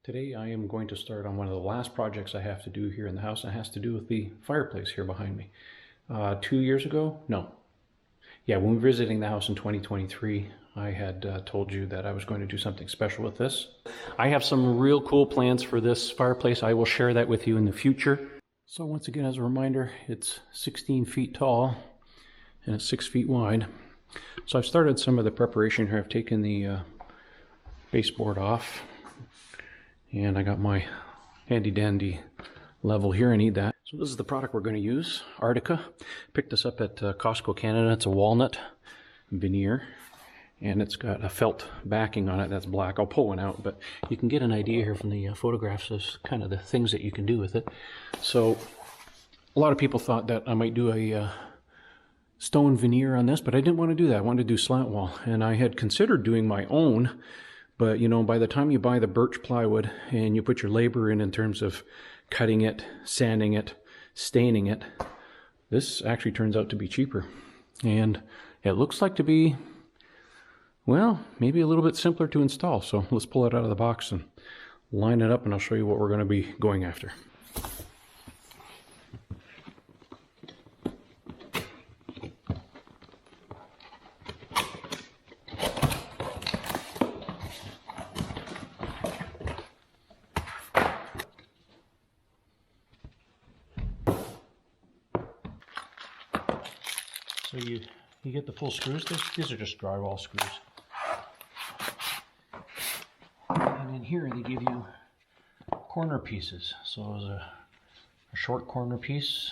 Today I am going to start on one of the last projects I have to do here in the house, and it has to do with the fireplace here behind me. 2 years ago? No. Yeah, when we were visiting the house in 2023, I had told you that I was going to do something special with this. I have some real cool plans for this fireplace. I will share that with you in the future. So once again, as a reminder, it's 16 feet tall and it's 6 feet wide. So I've started some of the preparation here. I've taken the baseboard off. And I got my handy dandy level here. I need that. So this is the product we're going to use, Artica. Picked this up at Costco Canada. It's a walnut veneer. And it's got a felt backing on it that's black. I'll pull one out, but you can get an idea here from the photographs of kind of the things that you can do with it. So a lot of people thought that I might do a stone veneer on this, but I didn't want to do that. I wanted to do slant wall. And I had considered doing my own. But, you know, by the time you buy the birch plywood and you put your labor in terms of cutting it, sanding it, staining it, this actually turns out to be cheaper. And it looks like to be, well, maybe a little bit simpler to install. So let's pull it out of the box and line it up, and I'll show you what we're going to be going after. So you get the full screws. These are just drywall screws. And in here they give you corner pieces. So there's a short corner piece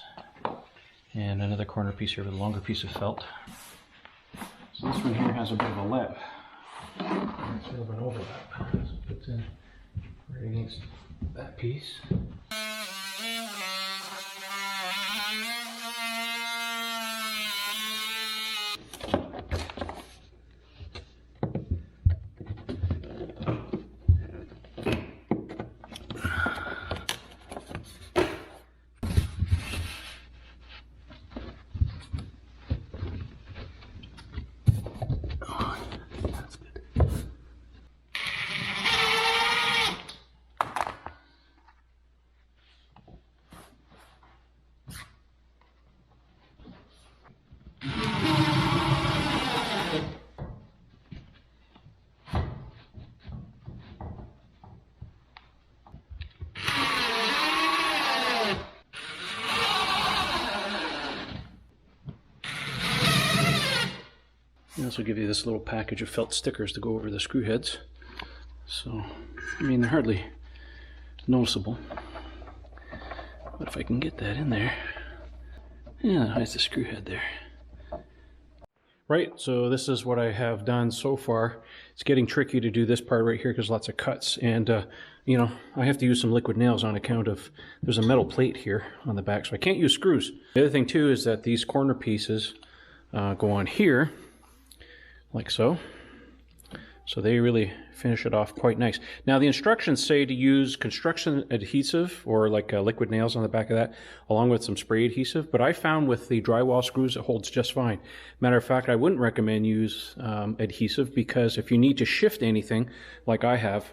and another corner piece here with a longer piece of felt. So this one here has a bit of a lip. It's a little bit of overlap. So it fits in right against that piece. They also give you this little package of felt stickers to go over the screw heads. So, I mean, they're hardly noticeable. But if I can get that in there, yeah, that hides the screw head there. Right, so this is what I have done so far. It's getting tricky to do this part right here because lots of cuts. And, you know, I have to use some liquid nails on account of, there's a metal plate here on the back, so I can't use screws. The other thing too is that these corner pieces go on here, like so. So they really finish it off quite nice. Now the instructions say to use construction adhesive or like liquid nails on the back of that, along with some spray adhesive. But I found with the drywall screws it holds just fine. Matter of fact, I wouldn't recommend use adhesive because if you need to shift anything, like I have,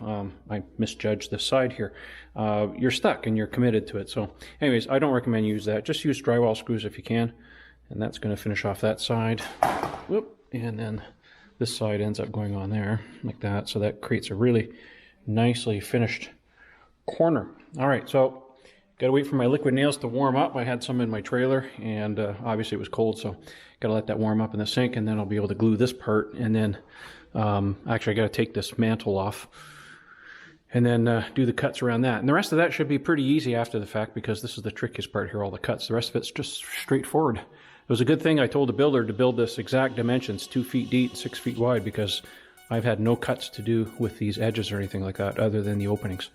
I misjudged this side here, you're stuck and you're committed to it. So anyways, I don't recommend use that. Just use drywall screws if you can. And that's going to finish off that side. Whoop, and then this side ends up going on there like that, so that creates a really nicely finished corner. All right, so gotta wait for my liquid nails to warm up. I had some in my trailer, and obviously it was cold, so gotta let that warm up in the sink, and then I'll be able to glue this part. And then actually I gotta take this mantle off and then do the cuts around that. And the rest of that should be pretty easy after the fact, because this is the trickiest part here, all the cuts. The rest of it's just straightforward. It was a good thing I told the builder to build this exact dimensions, 2 feet deep, 6 feet wide, because I've had no cuts to do with these edges or anything like that other than the openings.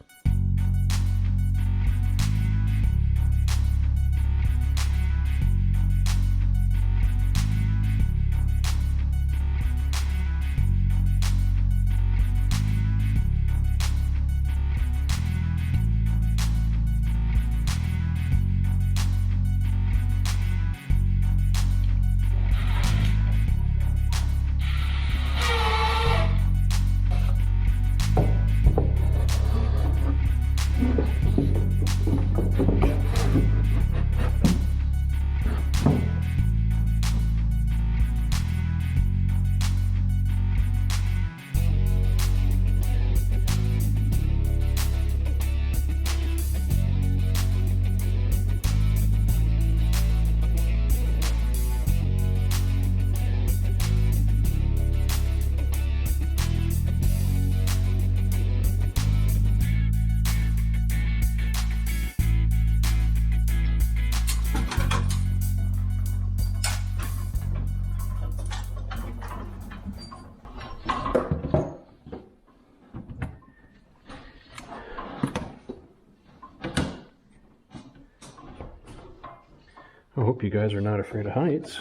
I hope you guys are not afraid of heights.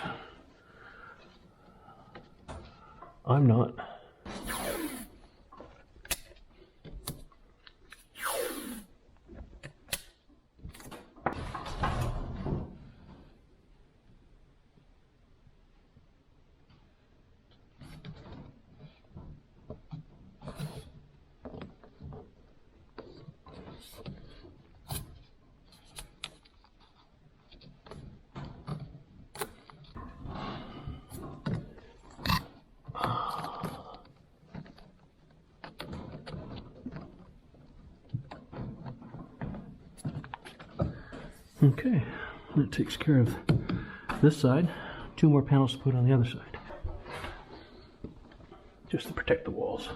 I'm not. Okay, that takes care of this side. 2 more panels to put on the other side. Just to protect the walls.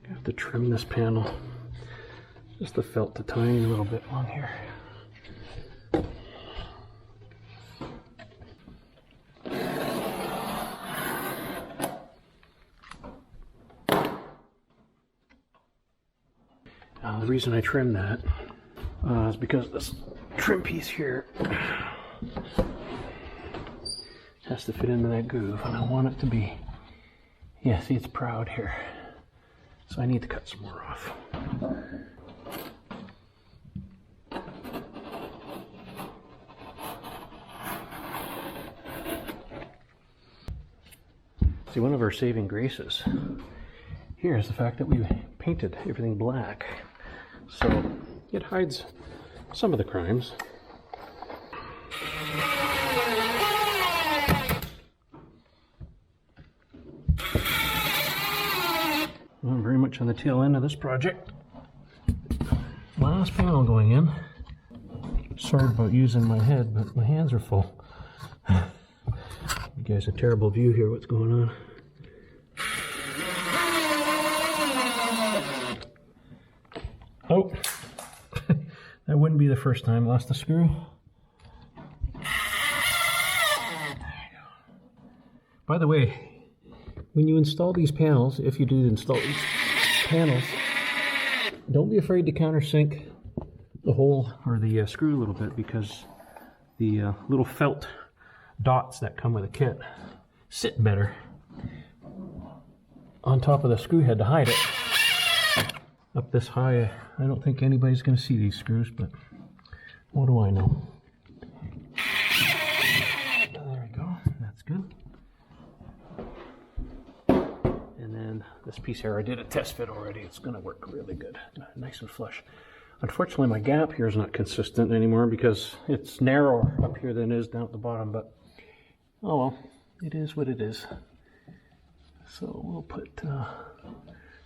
I have to trim this panel. Just the felt a tiny little bit on here. The reason I trimmed that is because this trim piece here has to fit into that groove, and I want it to be, yeah, see, it's proud here, so I need to cut some more off. See, one of our saving graces here is the fact that we painted everything black, so it hides some of the crimes. I'm very much on the tail end of this project. Last panel going in. Sorry about using my head, but my hands are full. You guys have a terrible view here, what's going on. Oh, that wouldn't be the first time. Lost the screw. There you go. By the way, when you install these panels, if you do install these panels, don't be afraid to countersink the hole or the screw a little bit, because the little felt dots that come with a kit sit better on top of the screw head to hide it. Up this high, I don't think anybody's going to see these screws, but what do I know? There we go, that's good. And then this piece here, I did a test fit already. It's going to work really good, nice and flush. Unfortunately, my gap here is not consistent anymore because it's narrower up here than it is down at the bottom, but oh well, it is what it is. So we'll put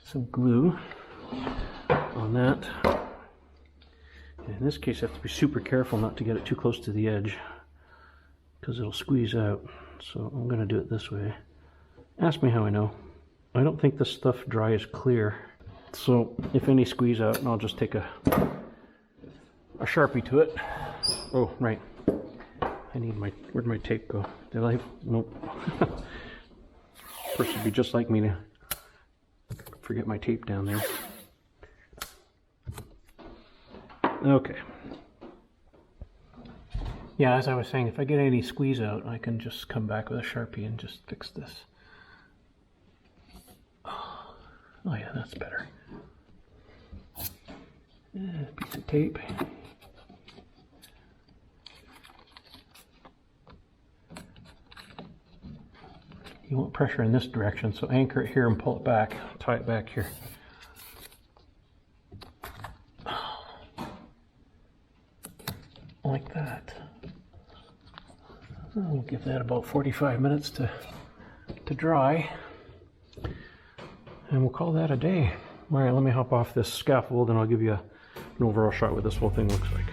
some glue on that. In this case, I have to be super careful not to get it too close to the edge because it'll squeeze out. So I'm going to do it this way. Ask me how I know. I don't think this stuff dries clear. So if any squeeze out, I'll just take a Sharpie to it. Oh, right. I need my, where'd my tape go? Did I? Nope. Of course, it'd be just like me to forget my tape down there. Okay. Yeah, as I was saying, if I get any squeeze out, I can just come back with a Sharpie and just fix this. Oh yeah, that's better. Piece of tape. You want pressure in this direction, so anchor it here and pull it back, tie it back here. Like that. We'll give that about 45 minutes to dry, and we'll call that a day. All right, let me hop off this scaffold and I'll give you an overall shot what this whole thing looks like.